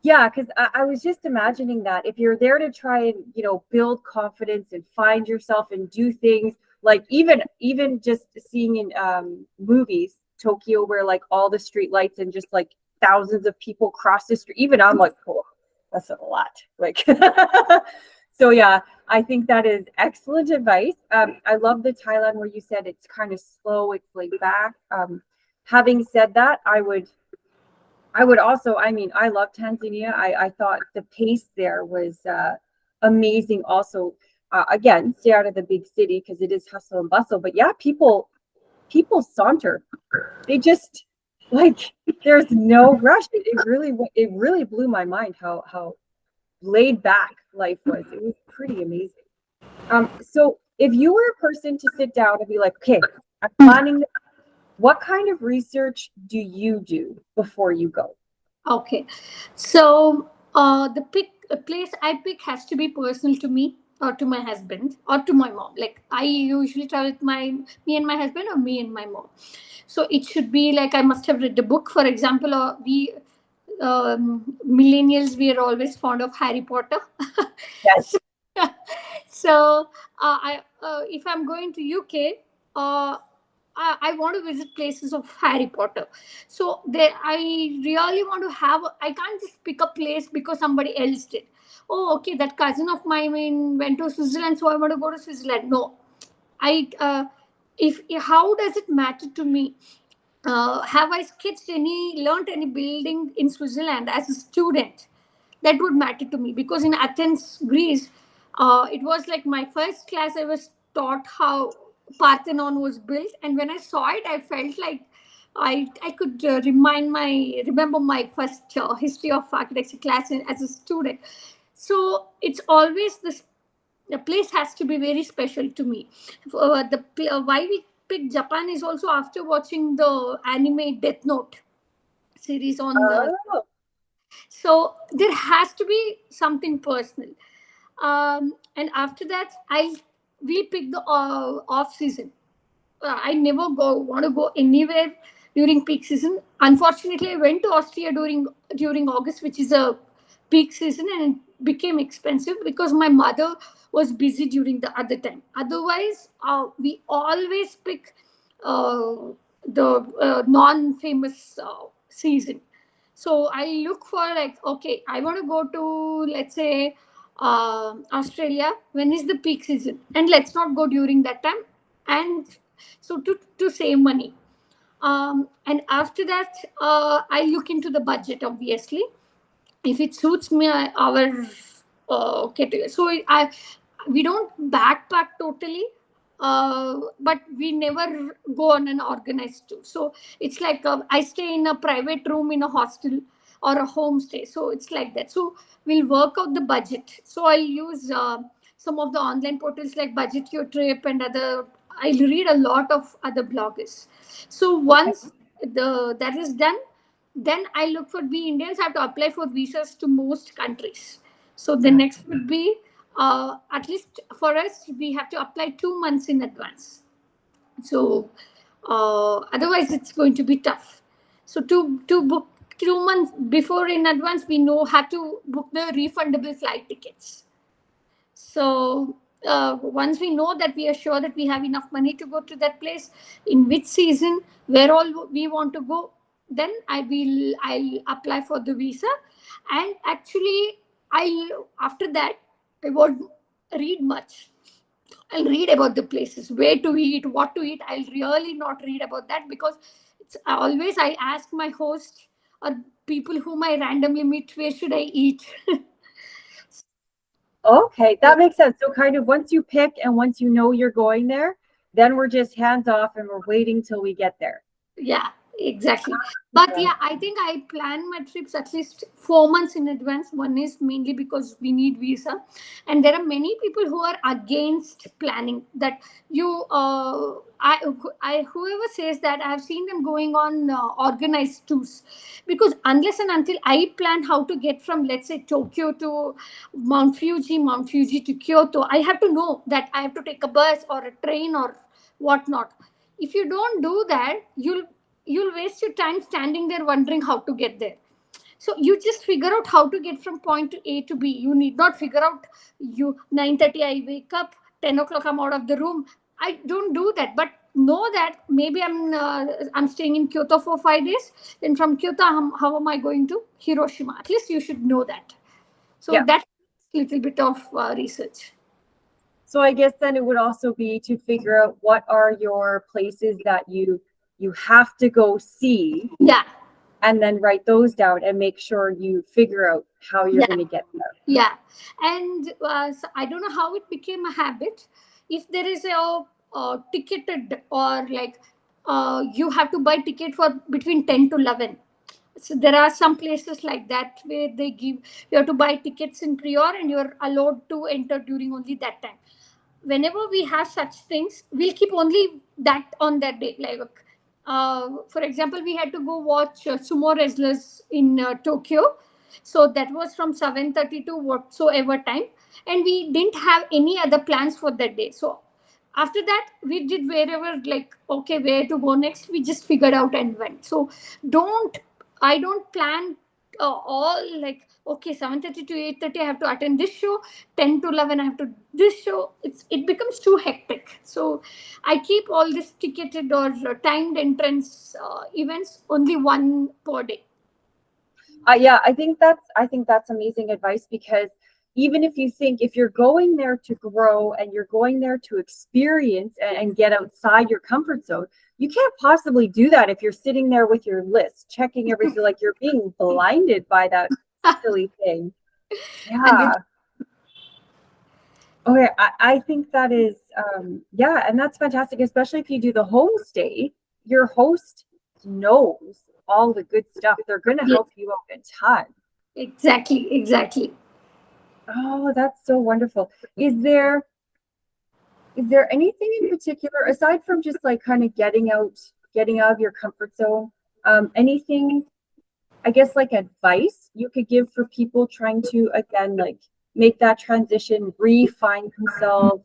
Yeah, because I was just imagining that if you're there to try and, build confidence and find yourself and do things like even just seeing in movies, Tokyo, where like all the street lights and just like thousands of people cross the street. Even I'm like, oh, that's a lot. Like, so yeah, I think that is excellent advice. I love the Thailand where you said it's kind of slow, it's laid back. Having said that, I would also, I mean, I love Tanzania. I thought the pace there was amazing. Also, again, stay out of the big city because it is hustle and bustle. But yeah, people saunter. They just like there's no rush. It really blew my mind how laid back life was. It was pretty amazing. So if you were a person to sit down and be like, okay, I'm planning. What kind of research do you do before you go? Okay, so the place I pick has to be personal to me or to my husband or to my mom. Like I usually travel with me and my husband or me and my mom. So it should be like I must have read a book, for example, or we millennials we are always fond of Harry Potter. Yes. So if I'm going to UK, I want to visit places of Harry Potter. So there, I really want to have. I can't just pick a place because somebody else did. Oh, okay, that cousin of mine went to Switzerland, so I want to go to Switzerland. No, I. If how does it matter to me? Have I learned any building in Switzerland as a student? That would matter to me because in Athens, Greece, it was like my first class. I was taught how Parthenon was built, and when I saw it, I felt like I could remember my first history of architecture class as a student. So it's always this. The place has to be very special to me. Why we picked Japan is also after watching the anime Death Note series on the. Oh, So there has to be something personal. And after that, we'll pick the off season. I never go want to go anywhere during peak season. Unfortunately, I went to Austria during August, which is a peak season, and it became expensive because my mother was busy during the other time. Otherwise, we always pick uh, the non-famous season. So I look for like, okay, I want to go to, let's say, Australia. When is the peak season? And let's not go during that time. And so to save money. And after that, I look into the budget, obviously. If it suits me, our category. So we don't backpack totally, but we never go on an organized tour. So it's like I stay in a private room in a hostel or a homestay. So it's like that. So we'll work out the budget. So I'll use some of the online portals like Budget Your Trip and other. I'll read a lot of other bloggers. So okay. once the that is done, Then I look for, we Indians have to apply for visas to most countries. So the next would be, at least for us, we have to apply 2 months in advance. So otherwise, it's going to be tough. So to book 2 months before in advance, we know how to book the refundable flight tickets. So once we know that, we are sure that we have enough money to go to that place, in which season, where all we want to go, then I'll apply for the visa. And actually, I'll after that, I won't read much. I'll read about the places, where to eat, what to eat. I'll really not read about that, because it's always I ask my host or people whom I randomly meet, where should I eat. Okay, that makes sense. So kind of once you pick and once you know you're going there, then we're just hands off and we're waiting till we get there. Yeah, exactly. But yeah, I think I plan my trips at least 4 months in advance. One is mainly because we need visa, and there are many people who are against planning. That you, whoever says that, I have seen them going on organized tours, because unless and until I plan how to get from, let's say, Tokyo to Mount Fuji to Kyoto, I have to know that I have to take a bus or a train or whatnot. If you don't do that, you'll waste your time standing there wondering how to get there. So you just figure out how to get from point to A to B. You need not figure out, you 9:30 I wake up, 10 o'clock I'm out of the room. I don't do that, but know that maybe I'm staying in Kyoto for 5 days. Then from Kyoto, how am I going to Hiroshima? At least you should know that. So that's a little bit of research. So I guess then it would also be to figure out what are your places that you have to go see. Yeah. And then write those down and make sure you figure out how you're going to get there. Yeah. And so I don't know how it became a habit. If there is a ticketed, or like you have to buy ticket for between 10 to 11. So there are some places like that where they give, you have to buy tickets in prior and you're allowed to enter during only that time. Whenever we have such things, we'll keep only that on that day. Like, for example, we had to go watch sumo wrestlers in Tokyo. So that was from 7:30 to whatsoever time. And we didn't have any other plans for that day. So after that, we did wherever, like, okay, where to go next, we just figured out and went. So I don't plan all, like, okay, 7:30 to 8:30 I have to attend this show, 10 to 11 I have to this show. It becomes too hectic. So I keep all this ticketed or timed entrance events only one per day. Yeah, I think that's amazing advice, because even if you're going there to grow and you're going there to experience and get outside your comfort zone, you can't possibly do that if you're sitting there with your list, checking everything. Like, you're being blinded by that silly thing. Yeah. Okay, I think that is, yeah, and that's fantastic, especially if you do the homestay. Your host knows all the good stuff. They're going to help you out a ton. Exactly. Oh, that's so wonderful. Is there anything in particular, aside from just like kind of getting out of your comfort zone, anything, I guess, like advice you could give for people trying to, again, like, make that transition, refine themselves?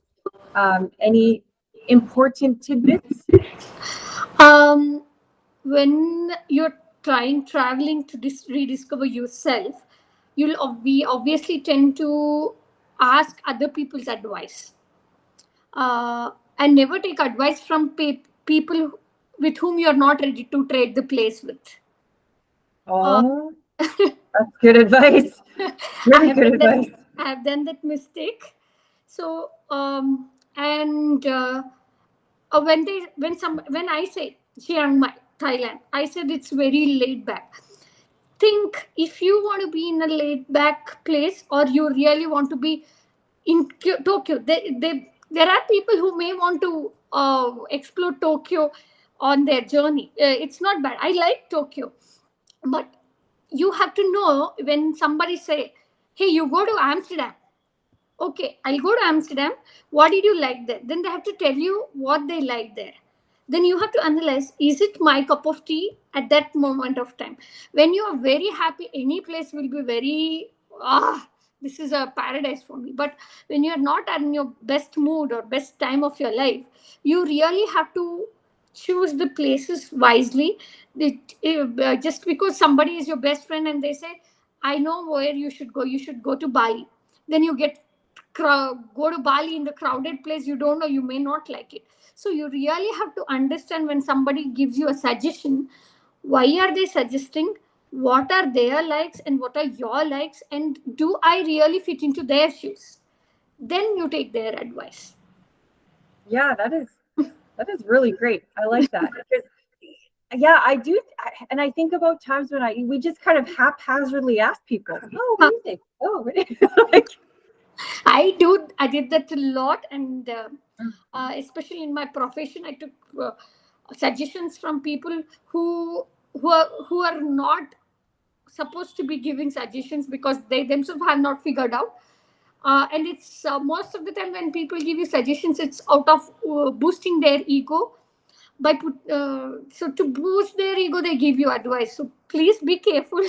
Any important tidbits? When you're traveling to rediscover yourself, we obviously tend to ask other people's advice, and never take advice from people with whom you're not ready to trade the place with. Oh, that's good advice. Really good advice. I have done that mistake. So and when I say Chiang Mai, Thailand, I said it's very laid back. Think, if you want to be in a laid back place, or you really want to be in Tokyo, there are people who may want to explore Tokyo on their journey. It's not bad. I like Tokyo, but you have to know, when somebody say, "Hey, you go to Amsterdam." Okay, I'll go to Amsterdam. What did you like there? Then they have to tell you what they like there. then you have to analyze, is it my cup of tea at that moment of time? When you are very happy, any place will be very, this is a paradise for me. But when you are not in your best mood or best time of your life, you really have to choose the places wisely. Just because somebody is your best friend and they say, I know where you should go to Bali, then you get go to Bali in the crowded place, you don't know, you may not like it. So you really have to understand when somebody gives you a suggestion, why are they suggesting, what are their likes and what are your likes, and do I really fit into their shoes? Then you take their advice. Yeah, that is really great. I like that because yeah, I do, and I think about times when we just kind of haphazardly ask people, "Oh, what do you think?" Oh, what do you like? I did that a lot, and especially in my profession, I took suggestions from people who are not supposed to be giving suggestions because they themselves have not figured out. And it's most of the time when people give you suggestions, it's out of boosting their ego. So to boost their ego, they give you advice. So please be careful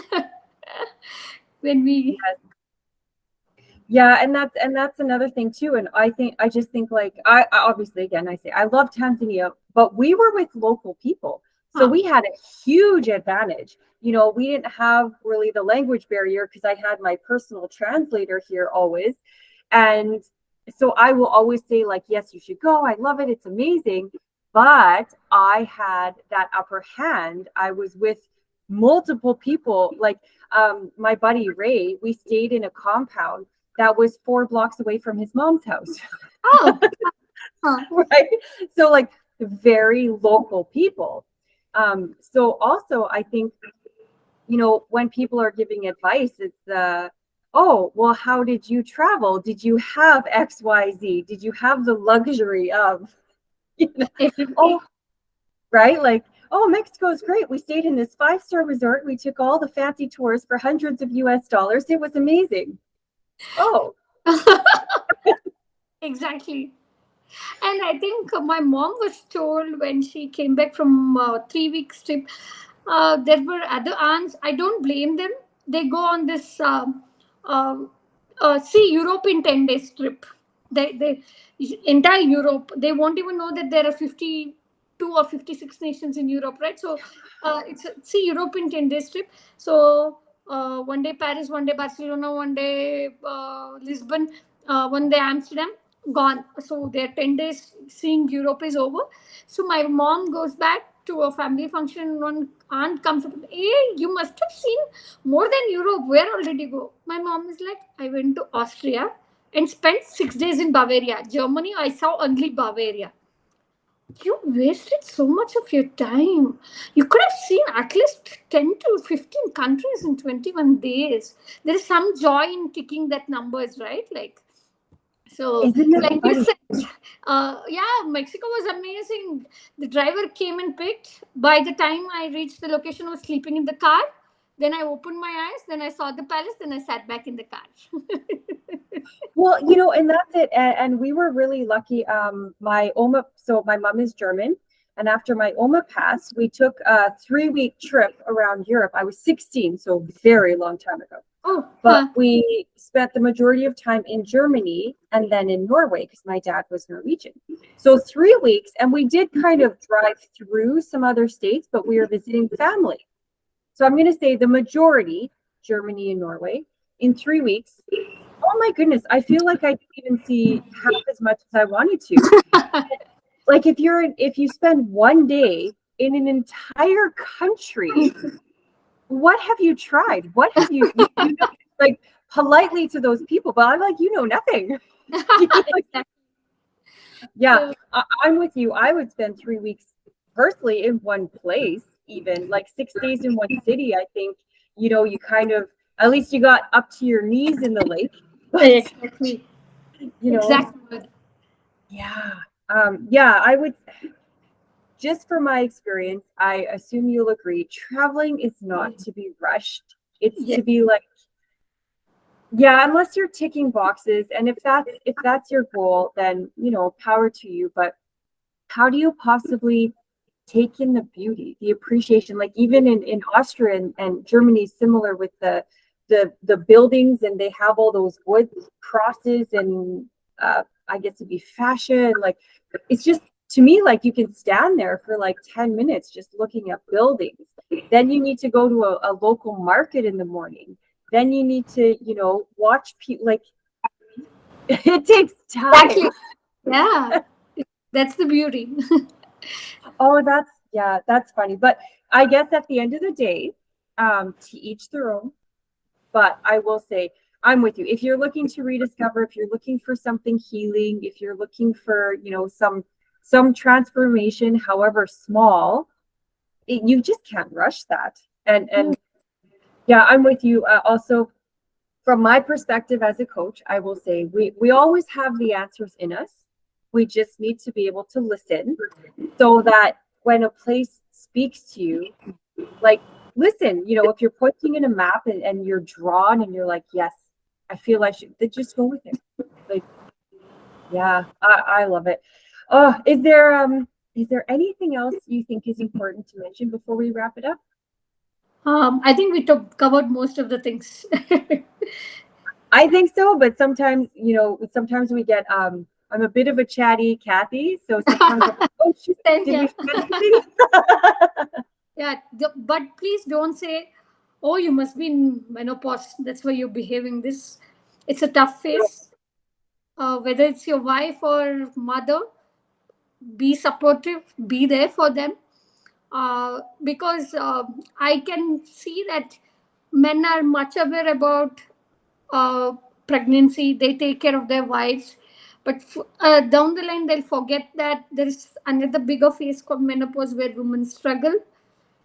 when we. Yeah, and that's another thing too. And I just think like I obviously again I say I love Tanzania, but we were with local people. So we had a huge advantage. We didn't have really the language barrier because I had my personal translator here always. And so I will always say like, yes, you should go. I love it. It's amazing. But I had that upper hand. I was with multiple people. Like my buddy Ray, we stayed in a compound that was 4 blocks away from his mom's house. Oh, Right? So like very local people. So also I think, when people are giving advice, it's oh, well, how did you travel? Did you have XYZ? Did you have the luxury of, oh, right? Like, oh, Mexico is great. We stayed in this 5-star resort. We took all the fancy tours for hundreds of US dollars. It was amazing. Oh, exactly. And I think my mom was told when she came back from 3 week trip, there were other aunts. I don't blame them. They go on this uh, see Europe in 10 days trip. They entire Europe. They won't even know that there are 52 or 56 nations in Europe, right? So it's see Europe in 10 days trip. So one day Paris, one day Barcelona, one day Lisbon, one day Amsterdam, gone. So their 10 days seeing Europe is over. So my mom goes back to a family function. One aunt comes up, hey, you must have seen more than Europe. Where all did you go? My mom is like, I went to Austria and spent 6 days in Bavaria. Germany, I saw only Bavaria. You wasted so much of your time. You could have seen at least 10 to 15 countries in 21 days. There is some joy in ticking that numbers, right? Like, so, isn't it like you funny? said, yeah, Mexico was amazing. The driver came and picked. By the time I reached the location, I was sleeping in the car. Then I opened my eyes. Then I saw the palace. Then I sat back in the car. Well, and that's it. And we were really lucky. So my mom is German. And after my Oma passed, we took a 3-week trip around Europe. I was 16, so very long time ago. Oh, But we spent the majority of time in Germany and then in Norway because my dad was Norwegian. So 3 weeks, and we did kind of drive through some other states, but we were visiting family. So I'm going to say the majority, Germany and Norway, in 3 weeks. Oh my goodness, I feel like I didn't even see half as much as I wanted to. Like if you spend one day in an entire country, what have you tried? What have you like politely to those people? But I'm like, nothing. Like, yeah, I'm with you. I would spend 3 weeks personally in one place, even like 6 days in one city. I think, you kind of, at least you got up to your knees in the lake. But, exactly. Exactly. Yeah. Yeah, I would, just from my experience, I assume you'll agree, traveling is not to be rushed. It's Yeah. to be like, yeah, unless you're ticking boxes. And if that's your goal, then, power to you. But how do you possibly take in the beauty, the appreciation. Like even in Austria and Germany, similar with the buildings, and they have all those wood crosses, and I get to be fashion. Like it's just, to me, like you can stand there for like 10 minutes just looking at buildings. Then you need to go to a local market in the morning. Then you need to, watch people. Like it takes time. Exactly. Yeah, that's the beauty. Oh, that's funny. But I guess at the end of the day, to each their own. But I will say, I'm with you. If you're looking to rediscover, if you're looking for something healing, if you're looking for, some transformation, however small, you just can't rush that. And yeah, I'm with you. Also, from my perspective as a coach, I will say we always have the answers in us. We just need to be able to listen, so that when a place speaks to you, like listen, if you're pointing in a map and you're drawn and you're like, yes, I feel I should, then just go with it. Like, yeah, I love it. Oh, is there anything else you think is important to mention before we wrap it up? I think we covered most of the things. I think so, but sometimes, sometimes we get I'm a bit of a chatty Kathy, so sometimes I'm like, oh shoot, did we forget anything? Yeah, but please don't say, "Oh, you must be in menopause. That's why you're behaving this." It's a tough phase. Whether it's your wife or mother, be supportive, be there for them. Because I can see that men are much aware about uh, pregnancy. They take care of their wives, but down the line they'll forget that there is another bigger phase called menopause where women struggle.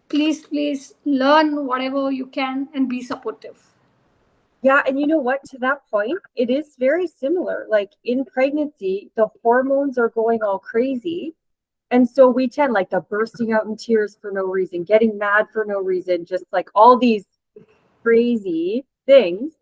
Please learn whatever you can and be supportive. Yeah, and you know what? To that point, it is very similar. Like in pregnancy, the hormones are going all crazy. And so we tend like the bursting out in tears for no reason, getting mad for no reason, just like all these crazy things.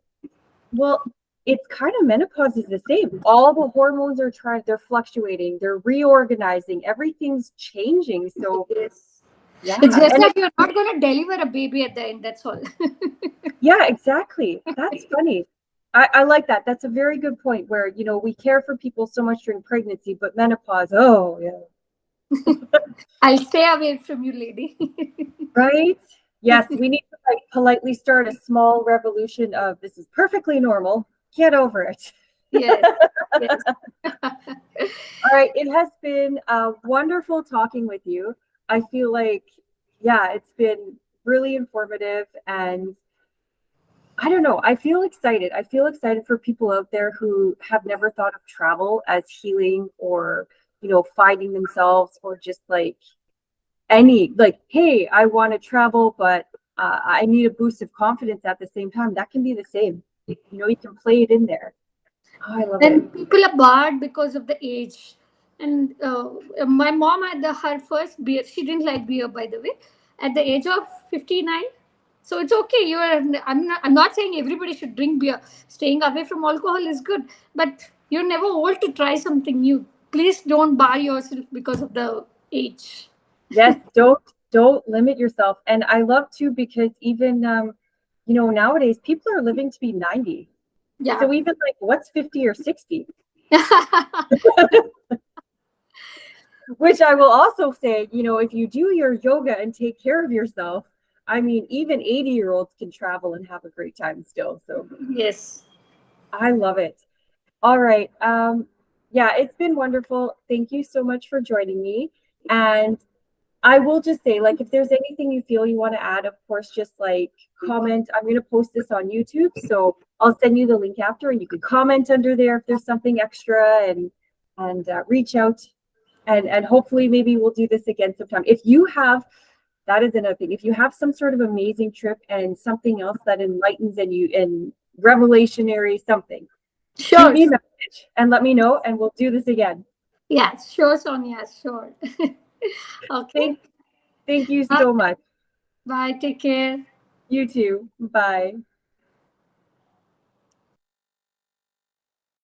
Well, it's kind of menopause is the same. All the hormones are they're fluctuating, they're reorganizing, everything's changing. So Yes. yeah. It's just And that you're not going to deliver a baby at the end. That's all. yeah, exactly. That's funny. I like that. That's a very good point where, we care for people so much during pregnancy, but menopause, oh yeah. I'll stay away from you, lady. Right? Yes, we need to like politely start a small revolution of this is perfectly normal. Get over it. Yes. Yes. All right. It has been wonderful talking with you. I feel like, yeah, it's been really informative, and I don't know. I feel excited. I feel excited for people out there who have never thought of travel as healing, or, finding themselves, or just like hey, I want to travel, but I need a boost of confidence at the same time. That can be the same. You can play it in there. Oh, I love it. And people are barred because of the age. And my mom had her first beer. She didn't like beer, by the way, at the age of 59. So it's okay. I'm not saying everybody should drink beer. Staying away from alcohol is good, but you're never old to try something new. Please don't bar yourself because of the age. Yes, don't limit yourself. And I love too, because even nowadays people are living to be 90. Yeah. So even like what's 50 or 60? Which I will also say, if you do your yoga and take care of yourself, I mean, even 80-year-olds can travel and have a great time still. So Yes. I love it. All right. Yeah, it's been wonderful. Thank you so much for joining me. And I will just say, like, if there's anything you feel you want to add, of course, just like comment. I'm going to post this on YouTube, so I'll send you the link after, and you can comment under there if there's something extra, and reach out, and hopefully maybe we'll do this again sometime. If you have, that is another thing. If you have some sort of amazing trip and something else that enlightens and revelationary something, shoot Sure. me a message and let me know, and we'll do this again. Yeah, sure, Sonia, sure. Okay. Thank you so much. Bye. Take care. You too. Bye.